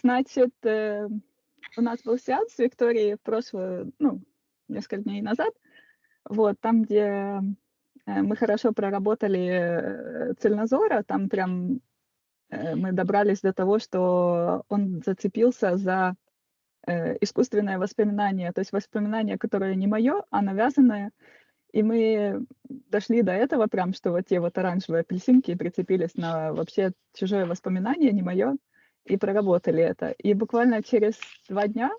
Значит, у нас был сеанс с Викторией несколько дней назад. Вот, там, где, мы хорошо проработали, Цельнозора, там прям, мы добрались до того, что он зацепился за, искусственное воспоминание, то есть воспоминание, которое не мое, а навязанное. И мы дошли до этого прям, что вот те вот оранжевые апельсинки прицепились на вообще чужое воспоминание, не мое, и проработали это. И буквально через 2 дня,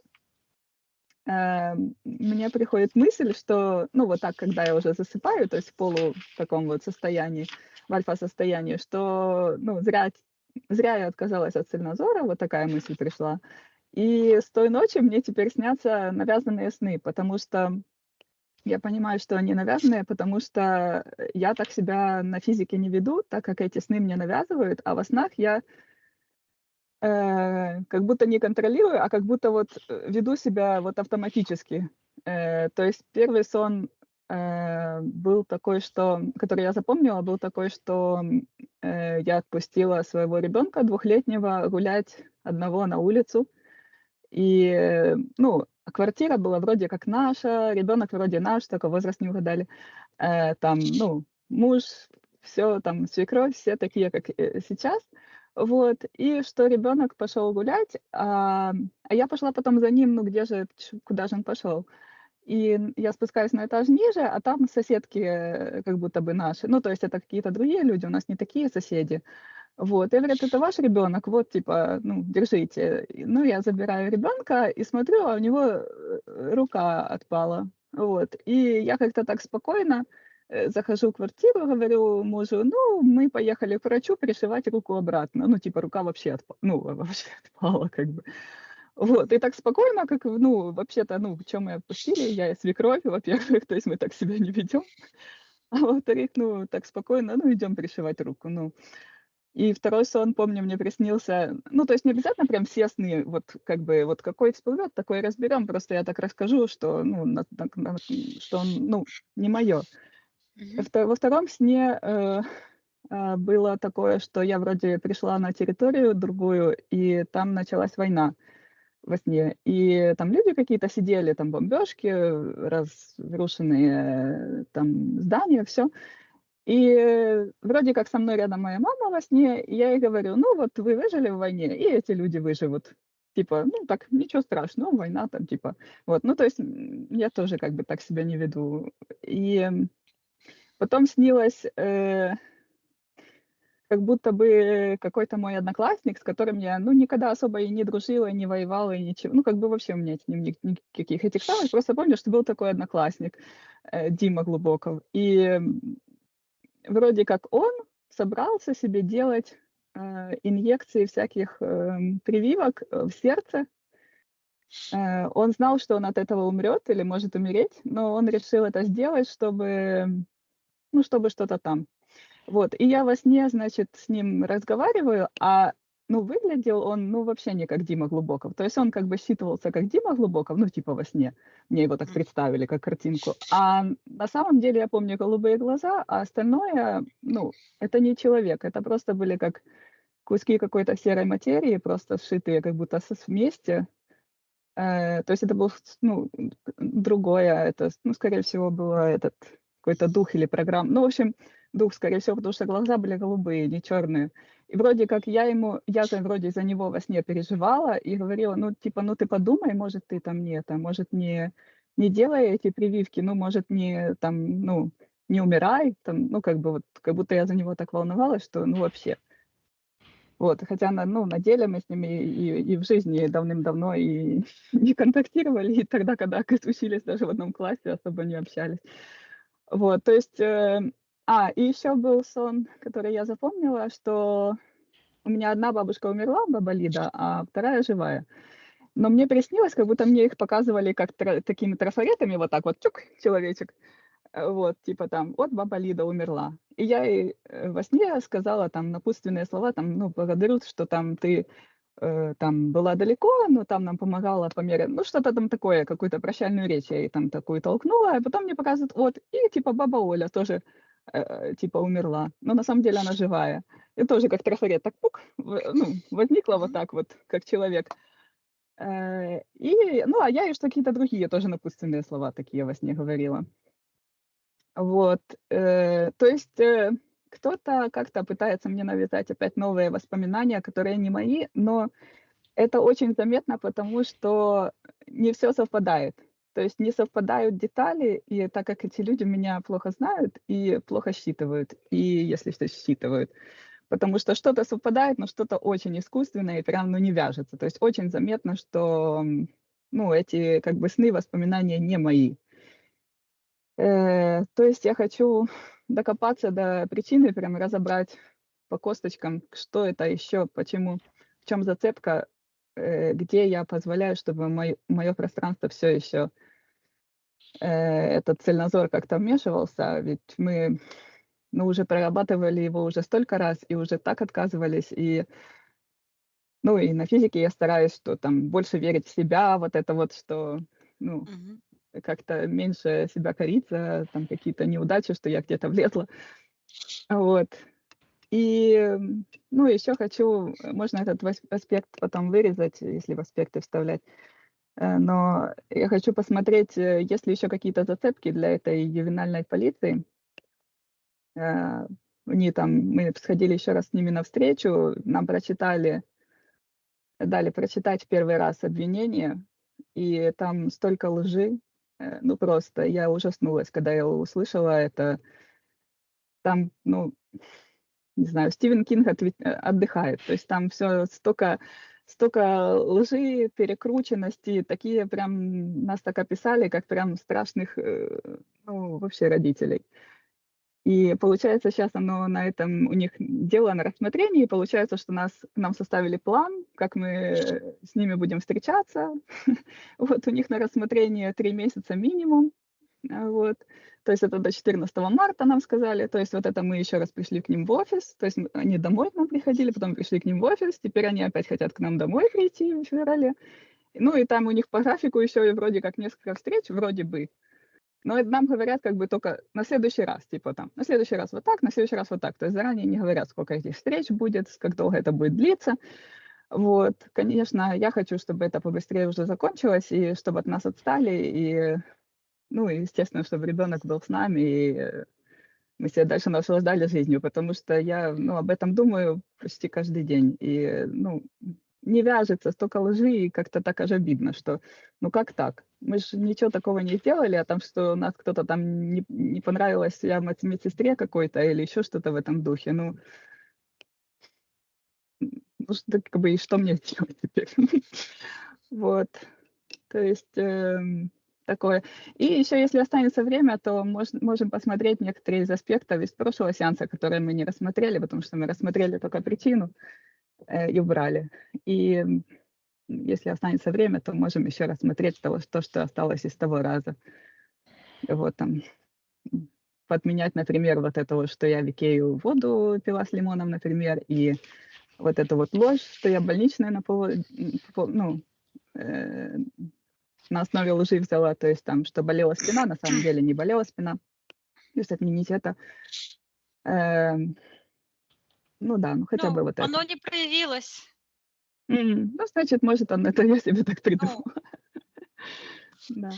мне приходит мысль, что, ну, вот так, когда я уже засыпаю, то есть в таком вот состоянии, в альфа-состоянии, что, ну, зря я отказалась от цельнозора, вот такая мысль пришла. И с той ночи мне теперь снятся навязанные сны, потому что я понимаю, что они навязанные, потому что, я так себя на физике не веду, так как эти сны мне навязывают, а во снах я, как будто не контролирую, а как будто вот, веду себя вот автоматически. То есть первый сон, был такой, который я запомнила, был такой, что, я отпустила своего ребенка двухлетнего гулять одного на улицу. И, ну, квартира была вроде как наша, ребенок вроде наш, только возраст не угадали. Там, ну, муж, все там, свекровь, все такие, как, сейчас. Вот. И что ребенок пошел гулять, а я пошла потом за ним, ну, куда же он пошел? И я спускаюсь на этаж ниже, а там соседки, как будто бы наши. Ну, то есть это какие-то другие люди, у нас не такие соседи. Вот, и говорят: "Это ваш ребенок, вот, типа, ну, держите". Ну, я забираю ребенка и смотрю, а у него, рука отпала. Вот, и я как-то так спокойно, захожу в квартиру, говорю мужу: "Ну, мы поехали к врачу пришивать руку обратно". Ну, типа, рука вообще вообще отпала как бы. Вот, и так спокойно, ну, вообще-то, ну, чё мы отпустили, я и свекровь, во-первых, то есть мы так себя не ведем, а во-вторых, ну, так спокойно, ну, идем пришивать руку, ну. И второй сон, помню, мне приснился, ну, то есть не обязательно прям все сны, вот как бы вот какой всплывет, такой разберем. Просто я так расскажу, что, ну, что он, ну, не мое. Мгм. Во втором сне, было такое, что я вроде пришла на территорию другую, и там началась война во сне. И там люди какие-то сидели, там бомбежки, разрушенные, там здания, все. И, вроде как со мной рядом моя мама во сне, и я ей говорю: "Ну вот вы выжили в войне, и эти люди выживут". Типа, ну так, ничего страшного, война там, типа. Вот, ну то есть, я тоже как бы так себя не веду. И, потом снилось, как будто бы какой-то мой одноклассник, с которым я, ну, никогда особо и не дружила, и не воевала, и ничего. Ну, как бы вообще у меня с ним никаких этих самых. Просто помню, что был такой одноклассник, Дима Глубоков. И вроде как он собрался себе делать, инъекции всяких, прививок, в сердце. Он знал, что он от этого умрет или может умереть, но он решил это сделать, чтобы что-то там. Вот, и я во сне, значит, с ним разговариваю, ну, выглядел он, ну, вообще не как Дима Глубоков. То есть он как бы считывался как Дима Глубоков, ну, типа во сне. Мне его так М. представили, как картинку. А на самом деле я помню голубые глаза, а остальное, ну, это не человек, это просто были как куски какой-то серой материи, просто сшитые как будто вместе. То есть это был, другое, ну, скорее всего, было какой-то дух или программа. Ну, в общем, дух, скорее всего, потому что глаза были голубые, не черные. И вроде как вроде за него во сне переживала и говорила, ну, типа, ну, ты подумай, может, ты там может, не делай эти прививки, ну, может, не умирай, там, ну, как бы вот, как будто я за него так волновалась, что, ну, вообще. Вот, хотя на деле мы с ними и в жизни давным-давно и не контактировали, и тогда, когда учились даже в одном классе, особо не общались. Вот, то есть, и еще был сон, который я запомнила, что у меня одна бабушка умерла, баба Лида, а вторая живая. Но мне приснилось, как будто мне их показывали как такими трафаретами, вот так вот, чук, человечек. Вот, типа там: "Вот баба Лида умерла". И я ей, во сне сказала там напутственные слова, там, ну, благодарю, что там ты, там была далеко, но там нам помогала по мере, ну, что-то там такое, какую-то прощальную речь я ей там такую толкнула, а потом мне показывают, вот, и типа баба Оля тоже, типа умерла. Но на самом деле она живая. И тоже как трафарет, так пук, ну, возникла вот Мгм. так вот, как человек. И, ну, а я ей что какие-то другие тоже напутственные слова такие во сне говорила. Вот, то есть, кто-то как-то пытается мне навязать опять новые воспоминания, которые не мои, но это очень заметно, потому что не все совпадает. То есть не совпадают детали, и так как эти люди меня плохо знают и плохо считывают, и если что, считывают. Потому что что-то совпадает, но что-то очень искусственное и прям, ну, не вяжется. То есть очень заметно, что, ну, эти как бы сны, воспоминания не мои. То есть я хочу докопаться до причины, прям разобрать по косточкам, что это еще, почему, в чем зацепка, где я позволяю, чтобы мое пространство все еще, этот цельнозор как-то вмешивался. Ведь мы, ну, уже прорабатывали его уже столько раз и уже так отказывались. И, ну, и на физике я стараюсь, что там больше верить в себя, вот это вот, что, ну, Мгм. как-то меньше себя корить за там какие-то неудачи, что я где-то влезла. Вот. И, ну, еще хочу, можно этот аспект потом вырезать, если в аспекты вставлять. Но я хочу посмотреть, есть ли еще какие-то зацепки для этой ювенальной полиции. Э, Они там, мы сходили еще раз с ними навстречу, нам прочитали, дали прочитать в первый раз обвинение, и там столько лжи, ну просто я ужаснулась, когда я услышала это. Там, ну, не знаю, Стивен Кинг отдыхает. То есть там все столько лжи, перекрученности, такие прям нас так описали, как прям страшных, ну, вообще родителей. И получается, сейчас оно на этом у них дело на рассмотрении. И получается, что нам составили план, как мы с ними будем встречаться. Вот у них на рассмотрение 3 месяца минимум. Вот. То есть это до 14 марта нам сказали. То есть вот это мы еще раз пришли к ним в офис. То есть они домой к нам приходили, потом пришли к ним в офис. Теперь они опять хотят к нам домой прийти в феврале. Ну и там у них по графику еще и вроде как несколько встреч, вроде бы. Но это нам говорят как бы только на следующий раз, типа там, на следующий раз вот так, на следующий раз вот так. То есть заранее не говорят, сколько этих встреч будет, как долго это будет длиться. Вот, конечно, я хочу, чтобы это побыстрее уже закончилось, и чтобы от нас отстали, и, ну, и, естественно, чтобы ребенок был с нами, и мы себя дальше наслаждали жизнью, потому что я, ну, об этом думаю почти каждый день. И, ну, не вяжется, столько лжи, и как-то так аж обидно, что, ну, как так? Мы же ничего такого не сделали, а там, что нас кто-то там не понравилось, я медсестре какой-то или еще что-то в этом духе. Ну, что, как бы, и что мне делать теперь? Вот. То есть, такое. И еще, если останется время, то можем посмотреть некоторые из аспектов из прошлого сеанса, которые мы не рассмотрели, потому что мы рассмотрели только причину, и убрали. И, если останется время, то можем еще рассмотреть то, что осталось из того раза. Вот там, подменять, например, вот это вот, что я в Икею воду пила с лимоном, например, и вот эту вот ложь, что я больничную ну, э, на основе лжи взяла, то есть там, что болела спина, на самом деле не болела спина. То есть отменить это. Эм, ну да, ну хотя бы Ну, вот это. оно не проявилось. Ну, значит, может, он это я себе так Ну, придумала. Да.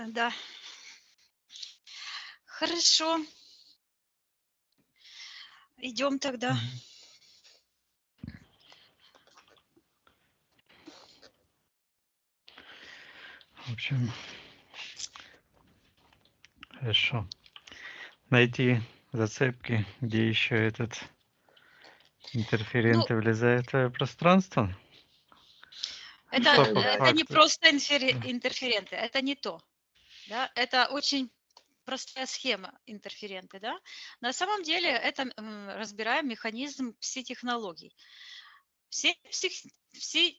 да. Хорошо. Идем тогда. Мгм. В общем, хорошо. Найти зацепки, где еще этот Ну, интерференты влезает в твое пространство. Что по это не факту? просто интерференты, это не то. Да? Это очень простая схема интерференты. Да? На самом деле это разбираем механизм пси-технологий. Все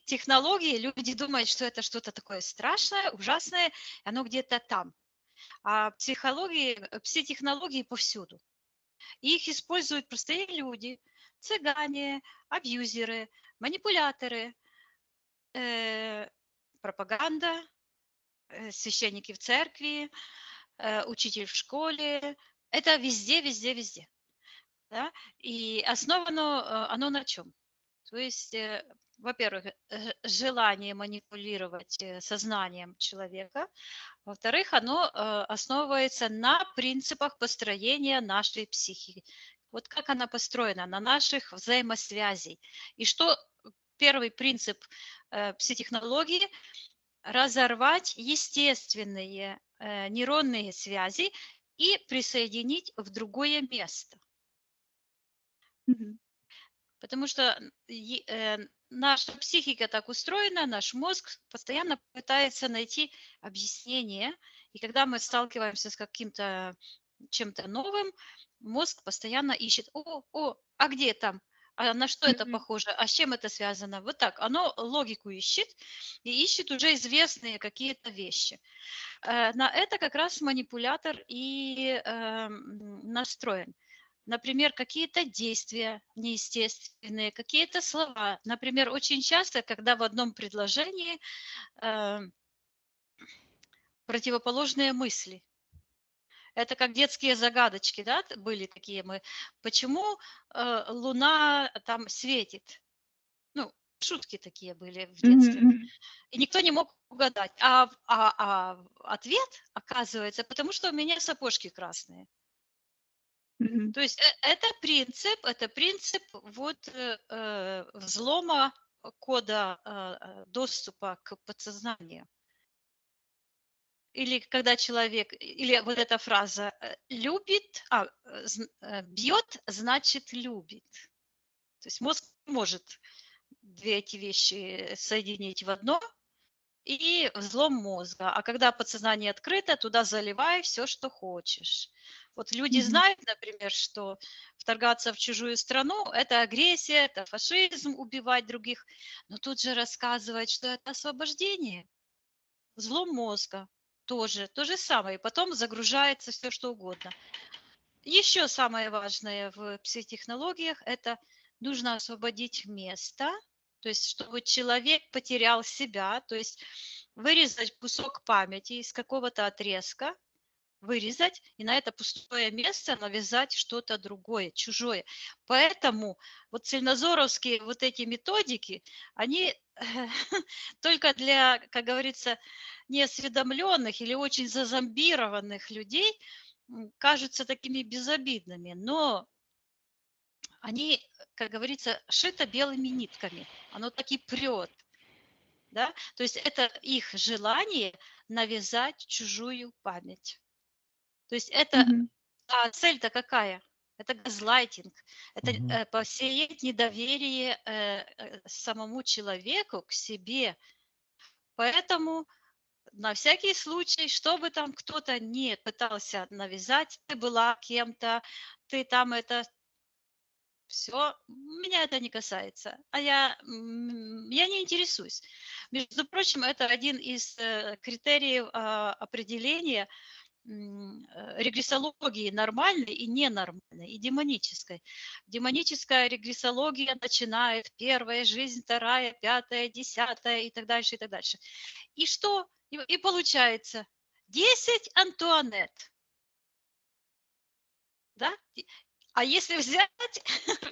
технологии, люди думают, что это что-то такое страшное, ужасное, оно где-то там. А пси-технологии повсюду. Их используют простые люди, цыгане, абьюзеры, манипуляторы, пропаганда, священники в церкви, учитель в школе, Это везде, везде, везде. Да? И основано оно на чем? То есть, во-первых, желание манипулировать сознанием человека. Во-вторых, оно основывается на принципах построения нашей психики. Вот как она построена, на наших взаимосвязей. И что первый принцип психотехнологии – разорвать естественные нейронные связи и присоединить в другое место. Мгм. Потому что наша психика так устроена, наш мозг постоянно пытается найти объяснение. И когда мы сталкиваемся с каким-то чем-то новым, мозг постоянно ищет, а где там? А на что это Мгм. похоже? А с чем это связано? Вот так. Оно логику ищет и ищет уже известные какие-то вещи. На это как раз манипулятор и настроен. Например, какие-то действия неестественные, какие-то слова. Например, очень часто, когда в одном предложении э, противоположные мысли. Это как детские загадочки, да, были такие мы. Почему Луна там светит? Ну, шутки такие были в Мгм. детстве. Мгм. И никто не мог угадать. А ответ, оказывается, потому что у меня сапожки красные. Мгм. То есть это принцип вот взлома кода доступа к подсознанию. Или когда человек, или вот эта фраза любит, бьет, значит любит. То есть мозг может две эти вещи соединить в одно, и взлом мозга. А когда подсознание открыто, туда заливай все, что хочешь. Вот люди Мгм. знают, например, что вторгаться в чужую страну – это агрессия, это фашизм, убивать других. Но тут же рассказывают, что это освобождение, взлом мозга. Тоже то же самое. И потом загружается все, что угодно. Еще самое важное в психотехнологиях – это нужно освободить место, то есть чтобы человек потерял себя, то есть вырезать кусок памяти из какого-то отрезка, вырезать и на это пустое место навязать что-то другое, чужое. Поэтому вот цельнозоровские вот эти методики, они только для, как говорится, неосведомленных или очень зазомбированных людей кажутся такими безобидными, но они, как говорится, шито белыми нитками. Оно так и прет. Да? То есть это их желание навязать чужую память. То есть это Мгм. цель-то какая? Это газлайтинг, это Мгм. посеять недоверие самому человеку к себе. Поэтому на всякий случай, чтобы там кто-то не пытался навязать, ты была кем-то, ты там это все, меня это не касается, я не интересуюсь. Между прочим, это один из критериев определения регрессологии нормальной и ненормальной, и демонической. Демоническая регрессология начинает первая жизнь, вторая, пятая, десятая и так дальше, и так дальше. И что? И получается 10 Антуанет. Да? А если взять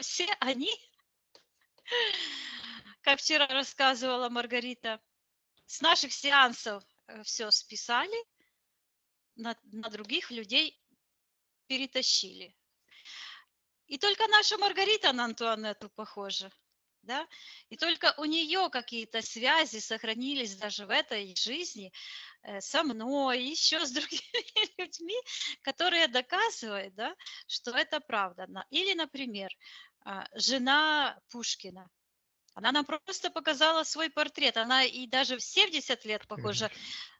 все они, как вчера рассказывала Маргарита, с наших сеансов все списали, на других людей перетащили. И только наша Маргарита на Антуанетту похожа. Да? И только у нее какие-то связи сохранились даже в этой жизни со мной, еще с другими людьми, которые доказывают, да, что это правда. Или, например, жена Пушкина. Она нам просто показала свой портрет. Она и даже в 70 лет похожа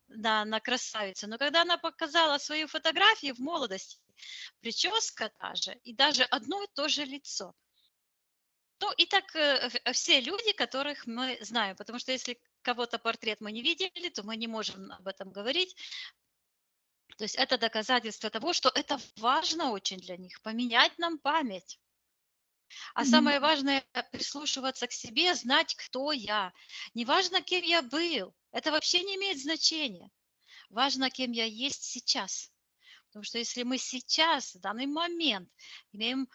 на красавицу. Но когда она показала свою фотографию в молодости, прическа та же, и даже одно и то же лицо. Ну, и так все люди, которых мы знаем, потому что если кого-то портрет мы не видели, то мы не можем об этом говорить. То есть это доказательство того, что это важно очень для них, поменять нам память. А Мгм. самое важное – прислушиваться к себе, знать, кто я. Неважно, кем я был, это вообще не имеет значения. Важно, кем я есть сейчас. Потому что если мы сейчас, в данный момент, имеем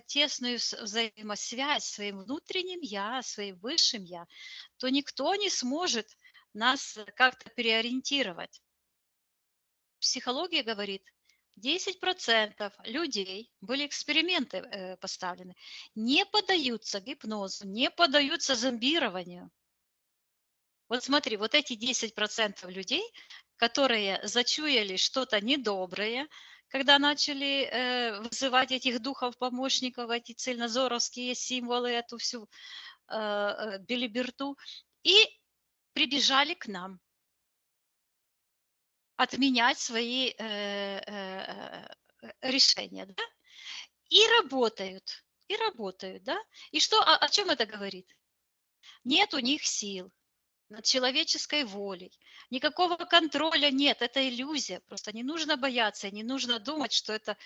тесную взаимосвязь с своим внутренним «я», своим высшим «я», то никто не сможет нас как-то переориентировать. Психология говорит, 10% людей, были эксперименты поставлены, не поддаются гипнозу, не поддаются зомбированию. Вот смотри, вот эти 10% людей, которые зачуяли что-то недоброе, когда начали вызывать этих духов-помощников, эти цельнозоровские символы, эту всю белиберту, и прибежали к нам отменять свои решения, да? И работают, да? И что, о чем это говорит? Нет у них сил над человеческой волей, никакого контроля нет, это иллюзия, просто не нужно бояться, не нужно думать, что это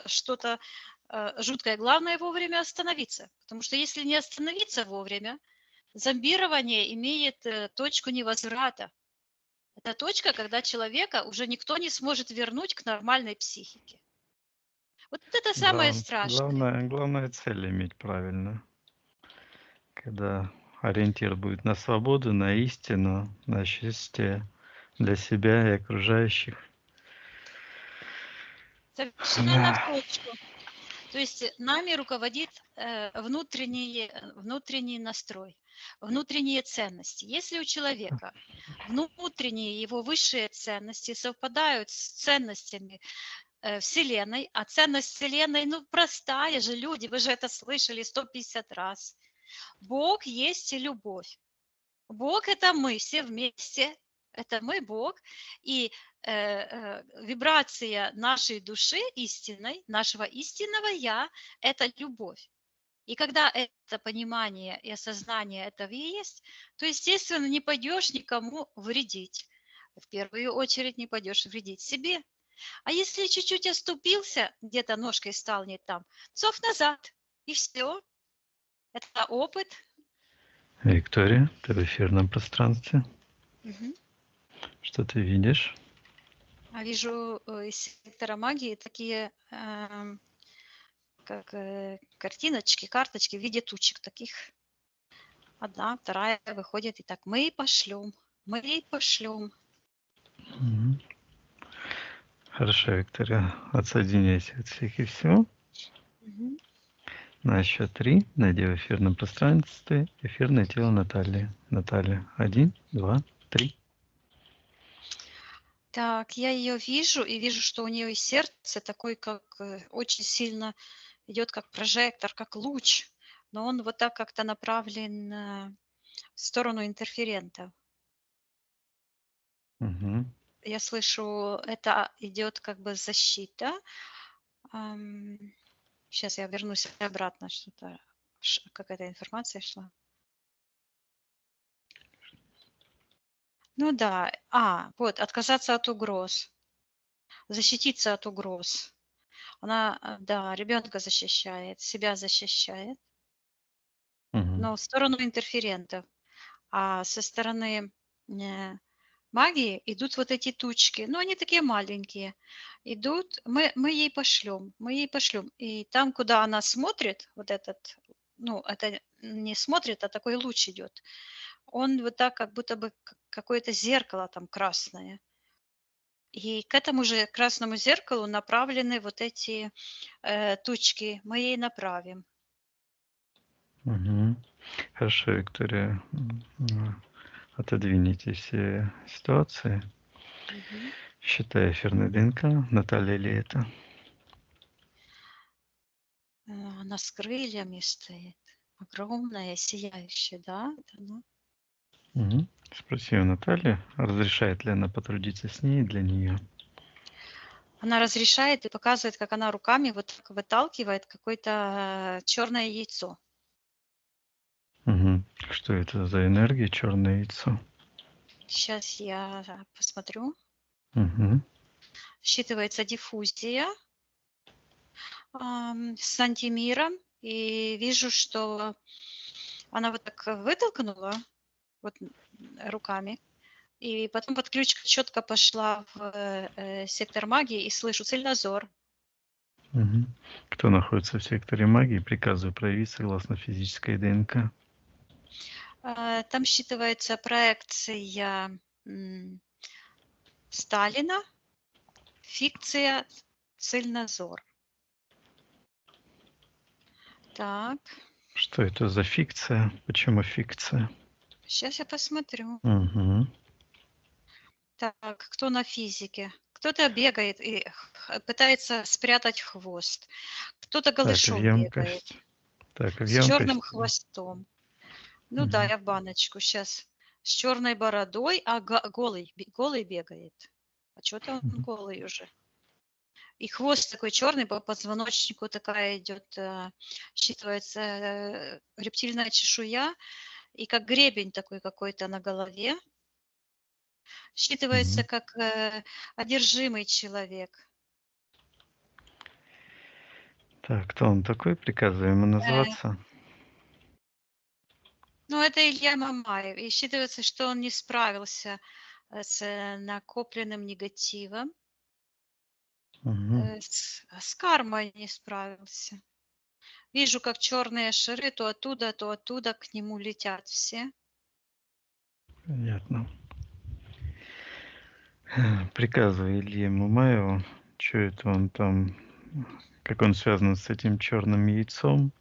что-то жуткое. Главное вовремя остановиться, потому что если не остановиться вовремя, зомбирование имеет точку невозврата. Это точка, когда человека уже никто не сможет вернуть к нормальной психике. Вот это самое страшное. Главное цель иметь правильно. Когда ориентир будет на свободу, на истину, на счастье для себя и окружающих. Совершенно в точку. То есть нами руководит внутренний настрой, внутренние ценности. Если у человека внутренние его высшие ценности совпадают с ценностями Вселенной, а ценность Вселенной, ну, простая же, люди, вы же это слышали 150 раз. Бог есть и любовь. Бог – это мы все вместе, это мы Бог, и вибрация нашей души истинной, нашего истинного «я» – это любовь. И когда это понимание и осознание этого есть, то, естественно, не пойдешь никому вредить. В первую очередь не пойдешь вредить себе. А если чуть-чуть оступился, где-то ножкой стал не там, цов назад, и все. Это опыт. Виктория, ты в эфирном пространстве. Мгм. Что ты видишь? Вижу из сектора магии такие как картиночки, карточки в виде тучек таких. Одна, вторая выходит, и так мы пошлем. Мгм. Хорошо, Виктория, отсоединяйся от всех и всего. Мгм. На счет 3 найди в эфирном пространстве эфирное тело Натальи. Наталья, 1, 2, 3. Так, я ее вижу, и вижу, что у нее и сердце такой, как очень сильно идет, как прожектор, как луч, но он вот так как-то направлен в сторону интерферента. Угу. Я слышу, это идет как бы защита. Сейчас я вернусь обратно, что-то, какая-то информация шла. Ну да, вот, отказаться от угроз, защититься от угроз. Она, да, ребенка защищает, себя защищает, Угу. но в сторону интерферентов. А со стороны магии идут вот эти тучки, но они такие маленькие. Идут, мы ей пошлем. И там, куда она смотрит, вот этот, ну, это не смотрит, а такой луч идет. Он вот так, как будто бы какое-то зеркало там красное. И к этому же красному зеркалу направлены вот эти тучки. Мы ей направим. Угу. Хорошо, Виктория. Отодвините все ситуации. Мгм. Считай эфирный ДНК. Наталья ли это? Она с крыльями стоит. Огромная, сияющая, да? Это она? Угу. Спроси у Натальи, разрешает ли она потрудиться с ней для нее. Она разрешает и показывает, как она руками вот так выталкивает какое-то черное яйцо. Угу. Что это за энергия, черное яйцо? Сейчас я посмотрю. Угу. Считывается диффузия с антимиром. И вижу, что она вот так вытолкнула вот руками. И потом подключка четко пошла в сектор магии, и слышу цельнозор. Мгм. Кто находится в секторе магии, приказываю проявить согласно физической ДНК. Там считывается проекция Сталина, фикция цельнозор. Так, Что это за фикция? Почему фикция? сейчас я посмотрю. Угу. Так, кто на физике? Кто-то бегает и пытается спрятать хвост. Кто-то Так, голышом бегает емкость. Так, в с черным емкости. хвостом. Ну да, Мгм. я в баночку сейчас. С черной бородой, а голый бегает. А что-то он Мгм. голый уже. И хвост такой черный, по позвоночнику такая идет, считывается рептильная чешуя, и как гребень такой какой-то на голове. Считывается Мгм. как одержимый человек. Так, кто он такой? Приказываю ему назваться. Ну, это Илья Мамаев. И считывается, что он не справился с накопленным негативом, Мгм. с кармой не справился. Вижу, как черные шары то оттуда к нему летят все. Понятно. Приказываю Илье Мамаеву, что это он там, как он связан с этим черным яйцом,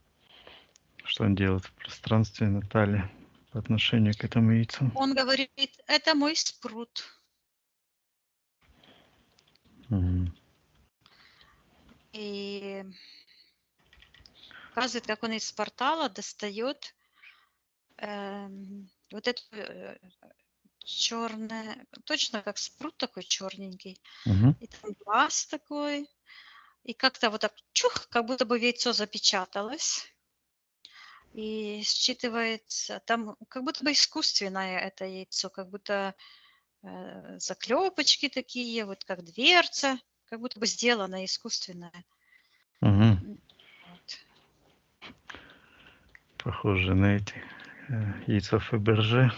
что он делает в пространстве Натальи по отношению к этому яйцу. Он говорит, это мой спрут. Мгм. И показывает, как он из портала достает вот эту черное, точно как спрут такой черненький. Мгм. И там глаз такой. И как-то вот так чух, как будто бы яйцо запечаталось. И считывается, там как будто бы искусственное это яйцо, как будто заклепочки такие, вот как дверца, как будто бы сделано искусственное. Мгм. Вот. Похоже на эти яйца Фаберже.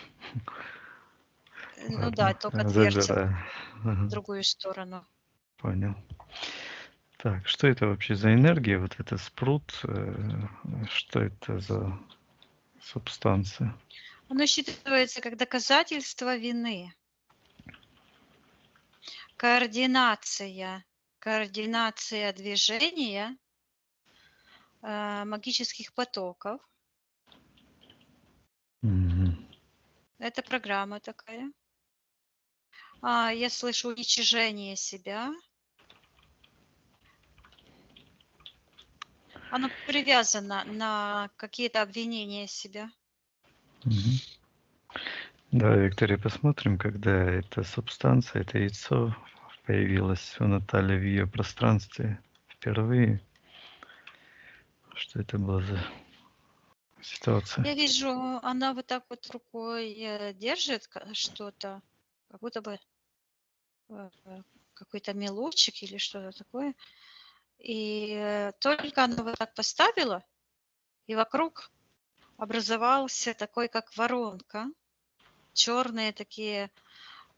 Ну да, Ладно, только дверца забираю. в Ага, другую сторону. понял. Так, что это вообще за энергия? Вот это спрут, что это за субстанция? Оно считывается как доказательство вины. Координация движения магических потоков. Мгм. Это программа такая. Я слышу уничижение себя. Оно привязано на какие-то обвинения себя. Мгм. Давай, Виктория, посмотрим, когда эта субстанция, это яйцо появилось у Натальи в ее пространстве впервые. Что это была за ситуация? Я вижу, она вот так вот рукой держит что-то, как будто бы какой-то мелочек или что-то такое. И только она вот так поставила, и вокруг образовался такой, как воронка. Черные такие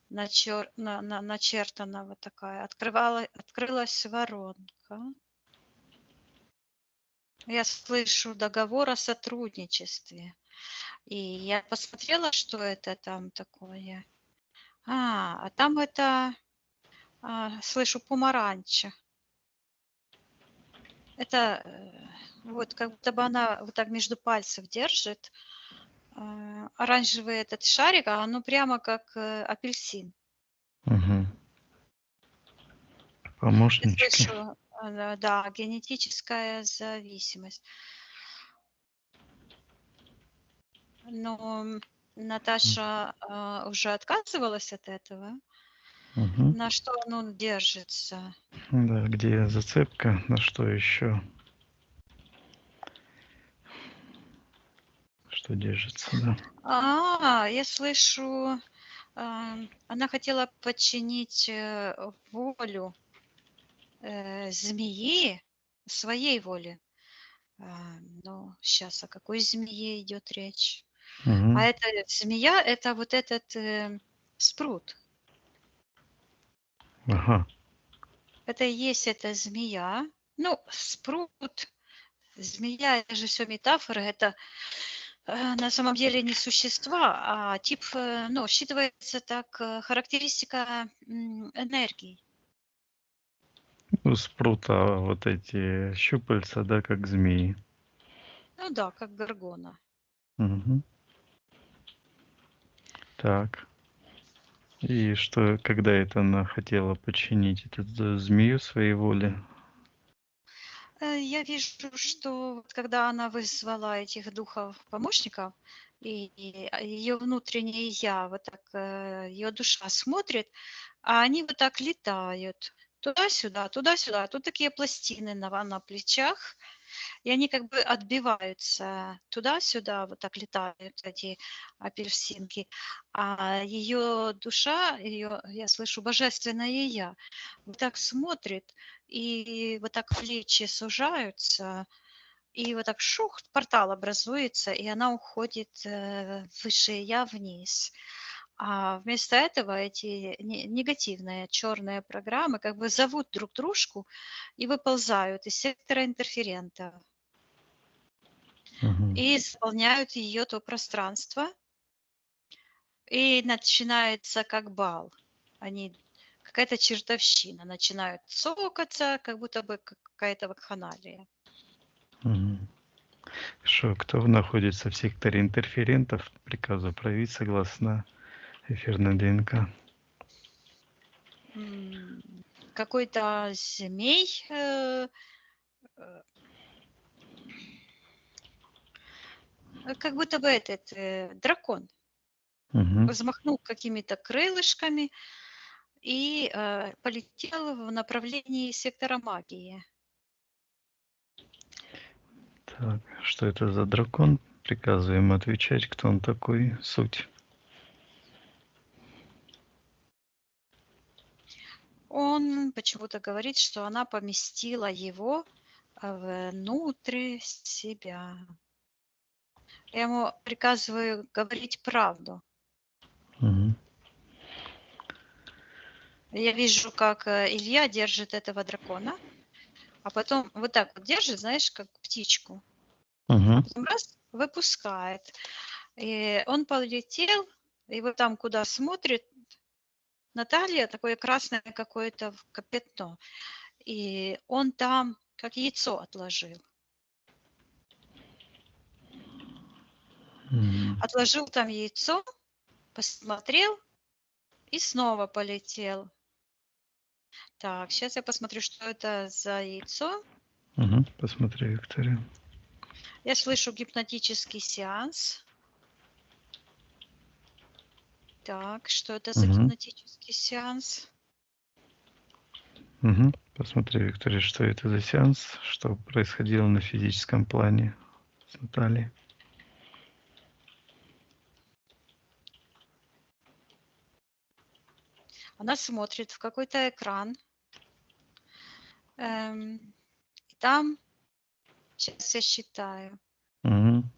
начертана вот такая. Открылась воронка. Я слышу договор о сотрудничестве. И я посмотрела, что это там такое. А там это, слышу, помаранча. Это вот как будто бы она вот так между пальцев держит оранжевый этот шарик, а оно прямо как апельсин. Угу. Я Помощнички. слышу, да, генетическая зависимость. Но Наташа уже отказывалась от этого. Угу. На что оно держится? Да, где зацепка, на что еще? Что держится, да. Я слышу, она хотела подчинить волю змеи своей воле. Но сейчас о какой змее идет речь? Угу. А эта змея, это вот этот спрут. Ага. Это и есть эта змея. Ну, спрут, змея, это же все метафоры. Это на самом деле не существа, а тип, ну, считывается так характеристика энергии. У спрута вот эти щупальца, да, как змеи. Ну да, как горгона. Мгм. Так. И что, когда это она хотела подчинить эту змею своей воле? Я вижу, что вот когда она вызвала этих духов-помощников, и ее внутреннее я, вот так, ее душа смотрит, а они вот так летают туда-сюда, туда-сюда. Тут такие пластины на плечах, и они как бы отбиваются туда-сюда, вот так летают эти апельсинки. А ее душа, ее, я слышу, божественное я, вот так смотрит, и вот так плечи сужаются, и вот так шух, портал образуется, и она уходит в высшее я вниз. А вместо этого эти негативные черные программы как бы зовут друг дружку и выползают из сектора интерферента Мгм. и заполняют ее то пространство, и начинается как бал. Они какая-то чертовщина, начинают цокаться, как будто бы какая-то вакханалия. Мгм. Хорошо. Кто находится в секторе интерферентов, приказу проявить согласно эфирной ДНК? Какой-то змей, как будто бы этот дракон, Мгм. взмахнул какими-то крылышками и полетел в направлении сектора магии. Так, что это за дракон? Приказываем отвечать, кто он такой, суть. Он почему-то говорит, что она поместила его внутрь себя. Я ему приказываю говорить правду. Мгм. Я вижу, как Илья держит этого дракона, а потом вот так вот держит, знаешь, как птичку, а Мгм. потом раз, выпускает. И он полетел, и вот там, куда смотрит Наталья, такое красное какое-то пятно. И он там как яйцо отложил. Мгм. Отложил там яйцо, посмотрел и снова полетел. Так, сейчас я посмотрю, что это за яйцо. Мгм. Посмотри, Виктория. Я слышу гипнотический сеанс. Так, что это за Мгм. гипнотический сеанс? Мгм. Посмотри, Виктория, что это за сеанс, что происходило на физическом плане с Натальей. Она смотрит в какой-то экран. И там, сейчас я считаю. Мгм.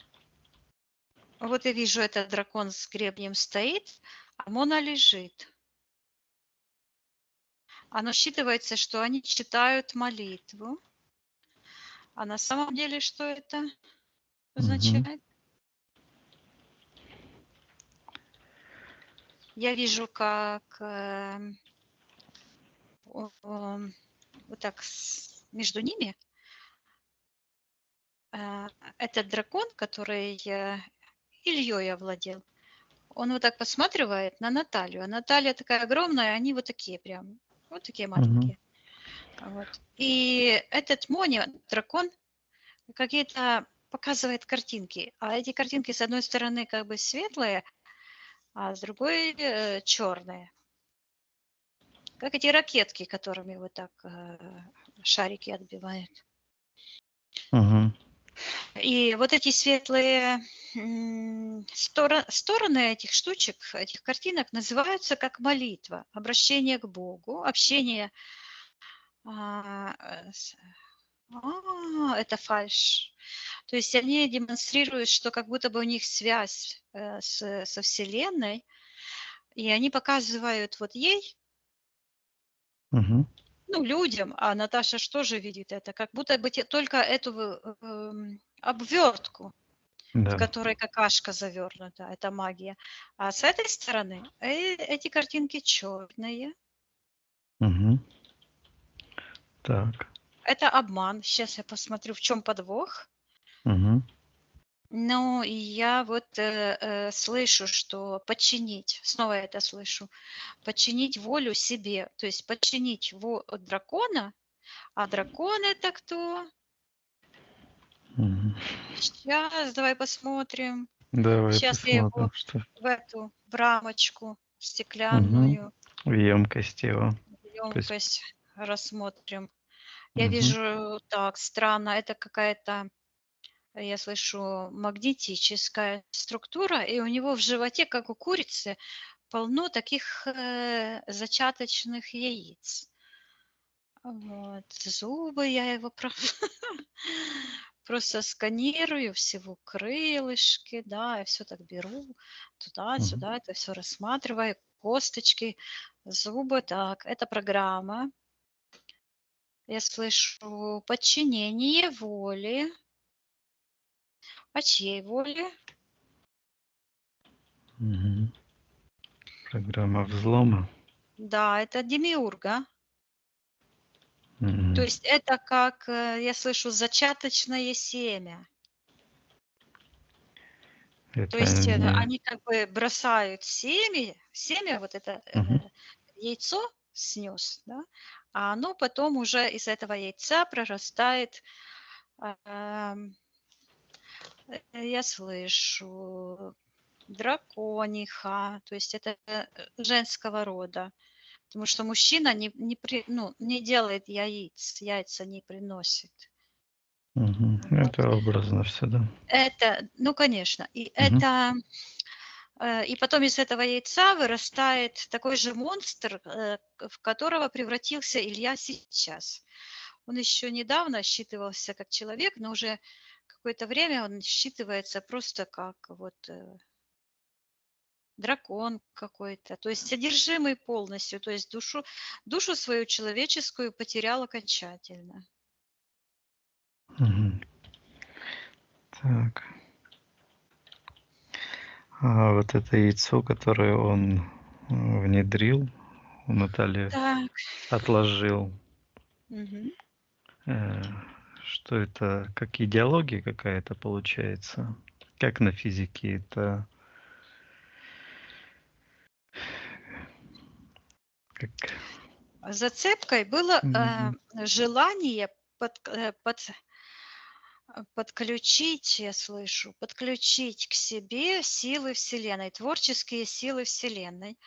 Вот я вижу, этот дракон с гребнем стоит, а Мона лежит. Оно считывается, что они читают молитву. А на самом деле, что это Мгм. означает? Я вижу, как вот так между ними этот дракон, который Ильей овладел, он вот так посматривает на Наталью. А Наталья такая огромная, они вот такие прям, вот такие Мгм. маленькие. Вот. И этот Моня, дракон, какие-то показывает картинки. А эти картинки, с одной стороны, как бы светлые, а с другой черные. Как эти ракетки, которыми вот так шарики отбивают. Мгм. И вот эти светлые стороны этих штучек, этих картинок называются как молитва, обращение к Богу, общение. а, э, с- это фальшь. То есть они демонстрируют, что как будто бы у них связь со Вселенной, И они показывают вот ей, Мгм. ну, людям, а Наташа что же видит это? Как будто бы только эту обвертку, в Да. которой какашка завернута, это магия. А с этой стороны эти картинки черные. Мгм. Так. Это обман. Сейчас я посмотрю, в чем подвох. Мгм. Ну, и я вот слышу, что подчинить, снова это слышу, подчинить волю себе, то есть подчинить дракона, а дракон это кто? Мгм. Сейчас, давай посмотрим. Давай Сейчас я его посмотрим, что. в рамочку Мгм. стеклянную, В емкость его. То есть. емкость рассмотрим. Я Мгм. вижу, так, странно, это какая-то, я слышу, магнетическая структура, и у него в животе, как у курицы, полно таких зачаточных яиц. Вот. Зубы я его просто сканирую, всего крылышки, да, я все так беру, Мгм. туда-сюда, это все рассматриваю, косточки, зубы, так, это программа. Я слышу подчинение воли. А чьей воли? Мгм. Программа взлома. Да, это демиурга. То Мгм. есть это как, я слышу, зачаточное семя. То Это есть не. они как бы бросают семя вот это Мгм. яйцо снес, да, а оно потом уже из этого яйца прорастает, ам, я слышу, дракониха, то есть это женского рода. Потому что мужчина не делает яиц, яйца не приносит. Мгм. Вот. Это образно все, да. Это, ну, конечно, Мгм. и потом из этого яйца вырастает такой же монстр, в которого превратился Илья сейчас. Он еще недавно считывался как человек, но уже какое-то время он считывается просто как вот дракон какой-то, то есть одержимый полностью, то есть душу свою человеческую потерял окончательно. Мгм. Так. А вот это яйцо, которое он внедрил, у Натальи Так. отложил, Мгм. э, что это, как идеология какая-то получается? Как на физике это, как. Зацепкой было Мгм. желание подключить, я слышу, подключить к себе силы Вселенной, творческие силы Вселенной,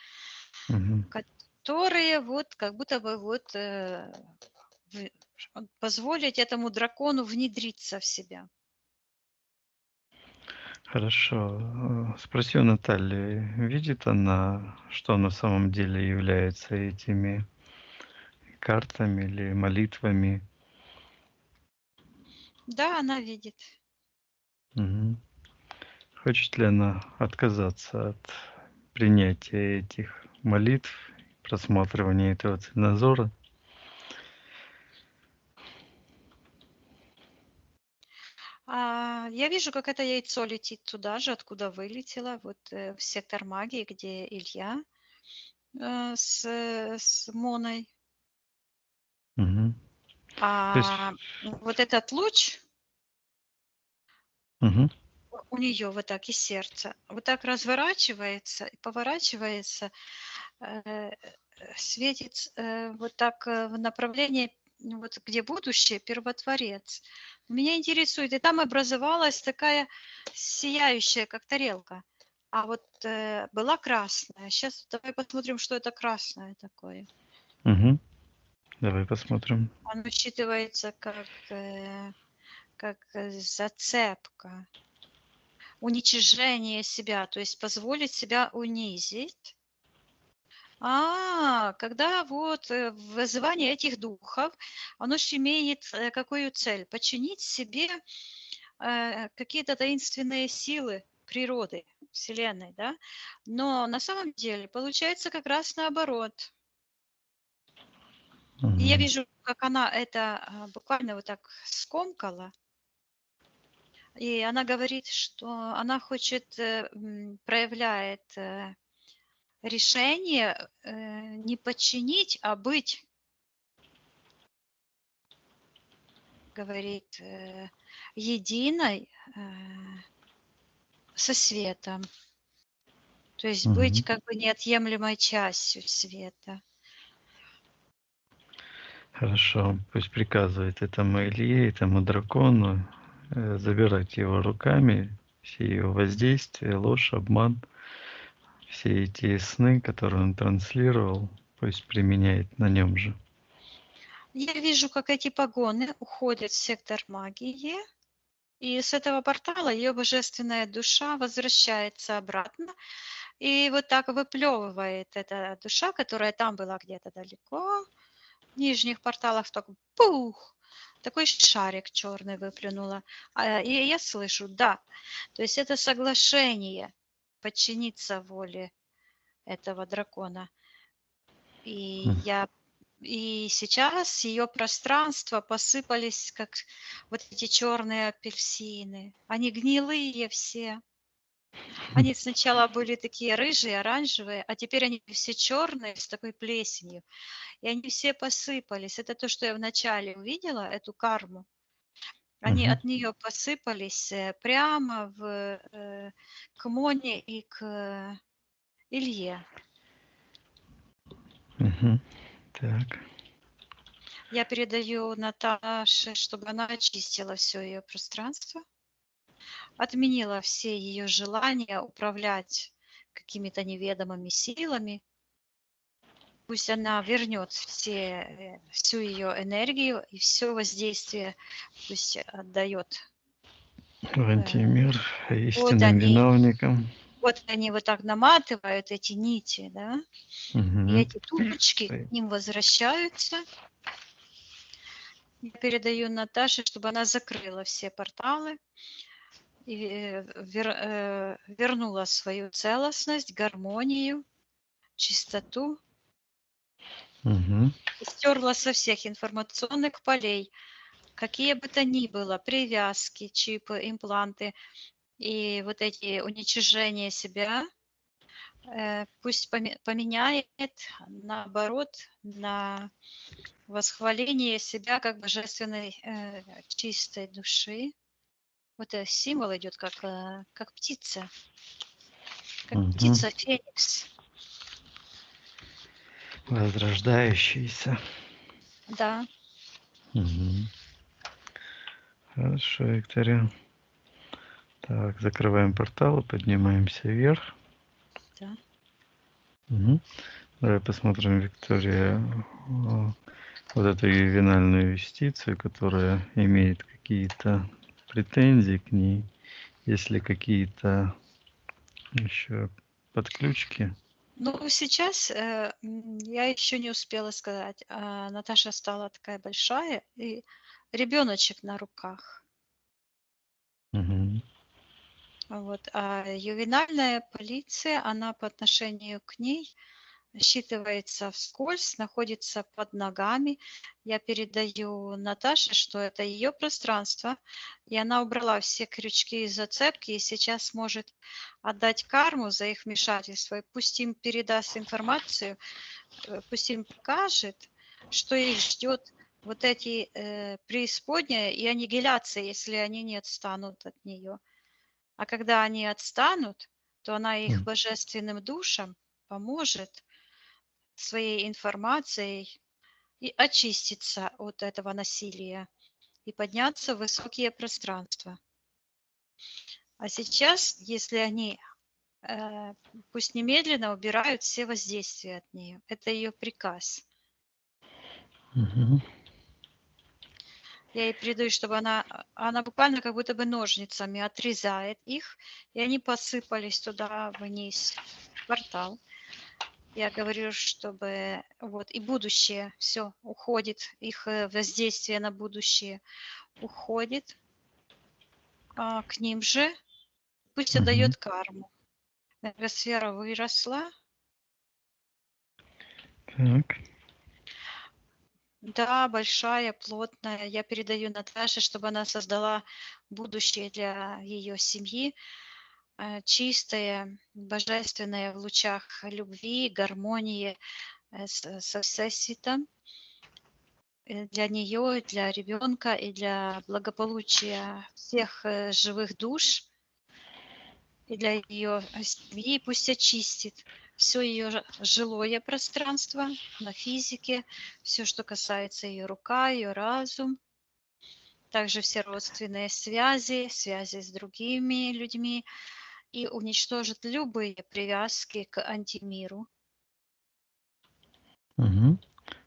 Мгм. которые вот как будто бы вот в- позволить этому дракону внедриться в себя. Хорошо. Спроси у Натальи, видит она, что на самом деле является этими картами или молитвами? Да, она видит. Мгм. Хочет ли она отказаться от принятия этих молитв, просматривания этого цельнозора? Я вижу, как это яйцо летит туда же, откуда вылетело, вот в сектор магии, где Илья с Моной. Мгм. То есть. А вот этот луч Мгм. у нее вот так из сердца, вот так разворачивается и поворачивается, э, светит вот так в направлении, вот где будущее, первотворец. Меня интересует, и там образовалась такая сияющая, как тарелка. А вот была красная. Сейчас давай посмотрим, что это красное такое. Мгм. Давай посмотрим. Оно считывается как зацепка, уничижение себя, то есть позволить себя унизить. Когда вот вызывание этих духов, оно же имеет какую цель? Подчинить себе какие-то таинственные силы природы. Вселенной, да? Но на самом деле получается как раз наоборот. И я Мгм. вижу, как она это буквально вот так скомкала, и она говорит, что она хочет, проявляет решение не подчинить, а быть, говорит, единой со светом. То есть быть Мгм. как бы неотъемлемой частью света. Хорошо, пусть приказывает этому Илье, этому дракону забирать его руками, все его воздействия, ложь, обман, все эти сны, которые он транслировал, пусть применяет на нем же. Я вижу, как эти погоны уходят в сектор магии, и с этого портала ее божественная душа возвращается обратно, и вот так выплевывает эта душа, которая там была где-то далеко, в нижних порталах, так пух, такой шарик черный выплюнула. И я слышу, да, то есть это соглашение подчиниться воле этого дракона. И М. и сейчас с ее пространства посыпались, как вот эти черные апельсины. Они гнилые все. Они сначала были такие рыжие, оранжевые, а теперь они все черные с такой плесенью. И они все посыпались. Это то, что я вначале увидела, эту карму. Они Мгм. от нее посыпались прямо к Моне и к Илье. Мгм. Так. Я передаю Наташе, чтобы она очистила все ее пространство, отменила все ее желания управлять какими-то неведомыми силами. Пусть она вернет всю ее энергию и все воздействие, пусть отдает. В антимир Вот истинным они, виновникам. вот они вот так наматывают эти нити, да, и Мгм. эти тучки к ним возвращаются. Я передаю Наташе, чтобы она закрыла все порталы и вернула свою целостность, гармонию, чистоту, Мгм. и стерла со всех информационных полей, какие бы то ни было, привязки, чипы, импланты и вот эти уничижения себя, пусть поменяет, наоборот, на восхваление себя как божественной чистой души. Вот символ идет как птица, как Мгм. птица Феникс. Возрождающийся. Да, Мгм. Хорошо, Виктория. Так, закрываем портал, поднимаемся вверх. да. Мгм. Давай посмотрим, Виктория, вот эту ювенальную юстицию, которая имеет какие-то претензии к ней, есть ли какие-то еще подключки. Ну, сейчас я еще не успела сказать. Наташа стала такая большая, и ребеночек на руках. Мгм. Вот. А ювенальная полиция, она по отношению к ней считывается вскользь, находится под ногами. Я передаю Наташе, что это ее пространство, и она убрала все крючки и зацепки, и сейчас может отдать карму за их вмешательство. И пусть им передаст информацию, пусть им покажет, что их ждет вот эти преисподняя и аннигиляция, если они не отстанут от нее. А когда они отстанут, то она их М. божественным душам поможет своей информацией и очиститься от этого насилия и подняться в высокие пространства. А сейчас, если они пусть немедленно убирают все воздействия от нее, это ее приказ. Мгм. Я ей передаю, чтобы она буквально как будто бы ножницами отрезает их, и они посыпались туда вниз, в портал. Я говорю, чтобы вот и будущее все уходит, их воздействие на будущее уходит к ним же, пусть Мгм. отдает карму. Энергосфера выросла. Так. Да, большая, плотная. Я передаю Наташе, чтобы она создала будущее для ее семьи, чистое, божественное в лучах любви, гармонии со Всесвятом для нее, для ребенка и для благополучия всех живых душ и для ее семьи. Пусть очистит все ее жилое пространство на физике, все, что касается ее рука, ее разум, также все родственные связи, связи с другими людьми, и уничтожит любые привязки к антимиру. Мгм.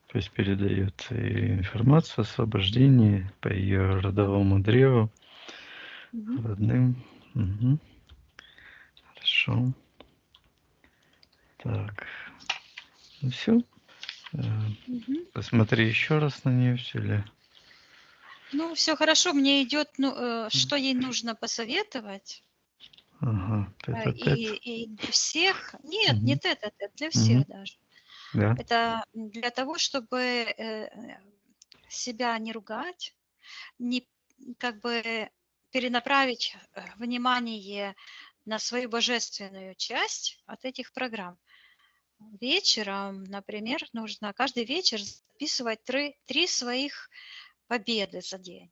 То есть передается и информация о освобождении по ее родовому древу, Мгм. родным. Мгм. Хорошо. Так, ну все. Мгм. Посмотри еще раз на нее все ли. Ну, все хорошо, мне идет, что ей нужно посоветовать. Ага, тет-а-тет. И для всех, нет, не Мгм. тет-а-тет, для Мгм. всех даже. Да. Это для того, чтобы себя не ругать, не как бы перенаправить внимание на свою божественную часть от этих программ. Вечером, например, нужно каждый вечер записывать три своих победы за день.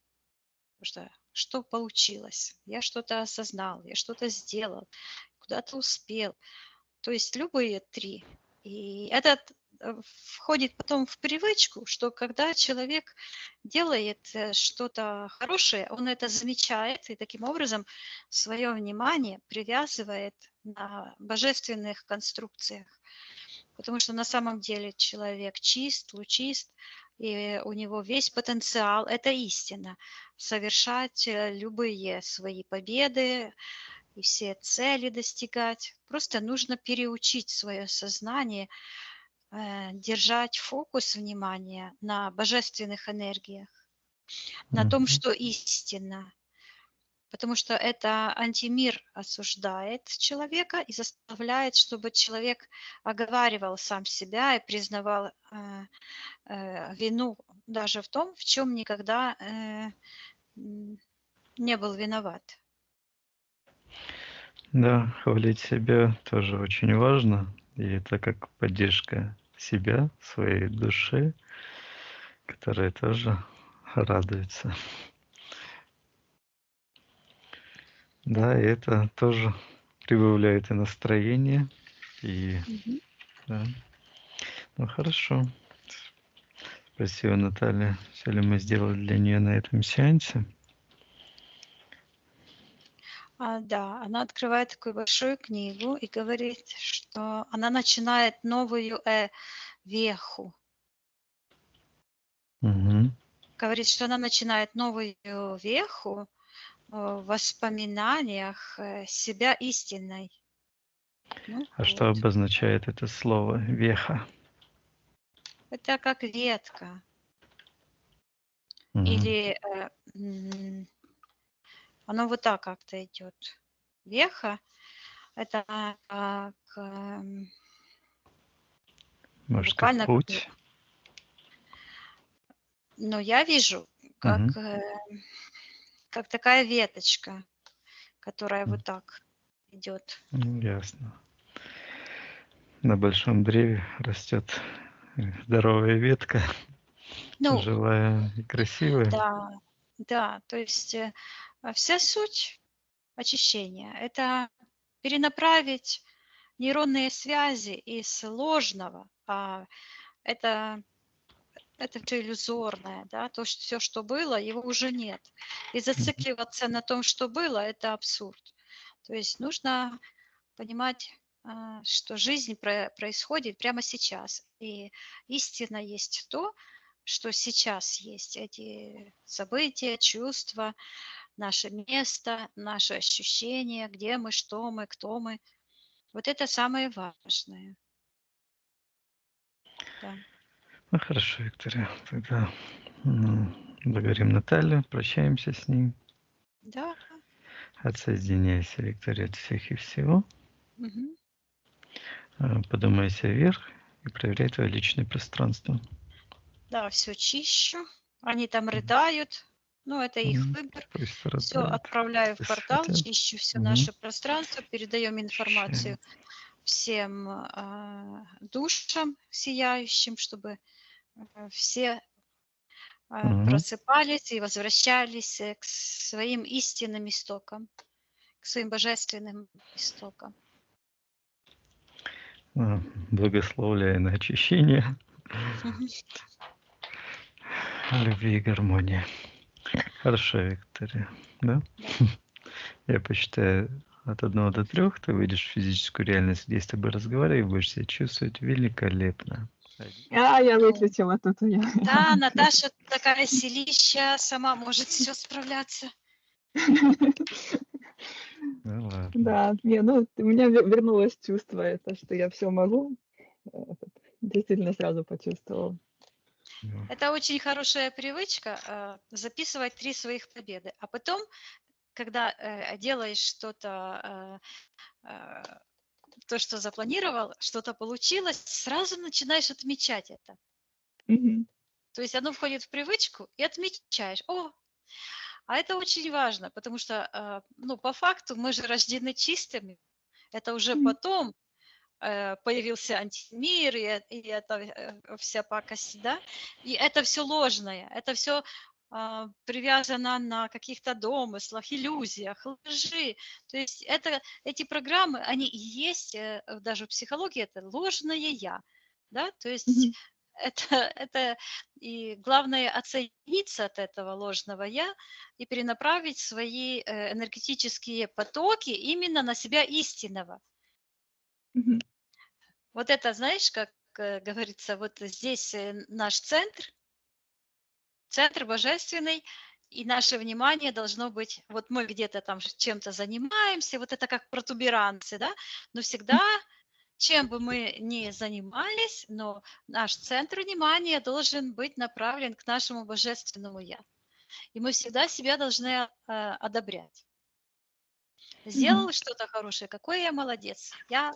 Потому что получилось? Я что-то осознал, я что-то сделал, куда-то успел. То есть любые три. И это входит потом в привычку, что когда человек делает что-то хорошее, он это замечает и таким образом свое внимание привязывает на божественных конструкциях. Потому что на самом деле человек чист, лучист, и у него весь потенциал, это истина, совершать любые свои победы и все цели достигать. Просто нужно переучить свое сознание, держать фокус внимания на божественных энергиях, на том, Мгм. что истинно. Потому что это антимир осуждает человека и заставляет, чтобы человек оговаривал сам себя и признавал вину даже в том, в чем никогда не был виноват. Да, хвалить себя тоже очень важно. И это как поддержка себя, своей души, которая тоже радуется. Да, и это тоже прибавляет и настроение, и Мгм. да. Ну хорошо. Спасибо, Наталья. Все ли мы сделали для нее на этом сеансе? Да, она открывает такую большую книгу и говорит, что она начинает новую веху. Угу. Говорит, что она начинает новую веху в воспоминаниях себя истинной. Ну А что вот. обозначает это слово «веха»? Это как ветка. Угу. Или оно вот так как-то идет. Веха – это как Может, как буквально как, путь? но я вижу, Угу. как такая веточка, которая вот так идет. Ясно. На большом древе растет здоровая ветка, Ну, живая и красивая. да, да, то есть вся суть очищения – это перенаправить нейронные связи из ложного, это это всё иллюзорное, да, то, что всё, что было, его уже нет. И Мгм. зацикливаться на том, что было – это абсурд. То есть нужно понимать, что жизнь происходит прямо сейчас. И истина есть то, что сейчас есть. Эти события, чувства, наше место, наши ощущения, где мы, что мы, кто мы. Вот это самое важное. Да. Ну хорошо, Виктория. Тогда благодарим Наталью, прощаемся с ней. Да, Отсоединяйся, Виктория, от всех и всего. Мгм. Поднимайся вверх и проверяй твое личное пространство. Да, все чищу. Они там Мгм. рыдают. Ну, это их выбор. Пусть Все страдают, отправляю в пусть портал, хотят. чищу все Мгм. наше пространство, передаем информацию Очищают. всем душам сияющим, чтобы все Мгм. просыпались и возвращались к своим истинным истокам, к своим божественным истокам. Благословляя на очищение, Мгм. любви и гармонии. Хорошо, Виктория. Да? Да. Я посчитаю от 1 до 3, ты выйдешь в физическую реальность, где с тобой разговариваю, и будешь себя чувствовать великолепно. Я Ну, выключила тут. да, Наташа такая силища, сама может все справляться. Ну ладно. Да, у меня вернулось чувство, это, что я все могу. Действительно сразу почувствовала. Ну, Это очень хорошая привычка записывать 3 своих победы, а потом, когда делаешь что-то, то, что запланировал, что-то получилось, сразу начинаешь отмечать это. Мгм. То есть оно входит в привычку и отмечаешь. О, а это очень важно, потому что, ну, по факту мы же рождены чистыми. Это уже Мгм. потом появился антимир, и это вся пакость, да, и это все ложное, это все привязано на каких-то домыслах, иллюзиях, лжи. То есть эти программы, они и есть, даже в психологии, это ложное «я». Да? То есть Мгм. это и главное оцениться от этого ложного «я» и перенаправить свои энергетические потоки именно на себя истинного. Мгм. Вот это, знаешь, как говорится, вот здесь наш центр божественный, и наше внимание должно быть, вот мы где-то там чем-то занимаемся, вот это как протуберанцы, да, но всегда, чем бы мы ни занимались, но наш центр внимания должен быть направлен к нашему божественному «Я». И мы всегда себя должны одобрять. Мгм. Сделал что-то хорошее, какой я молодец, я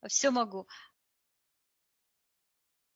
все могу.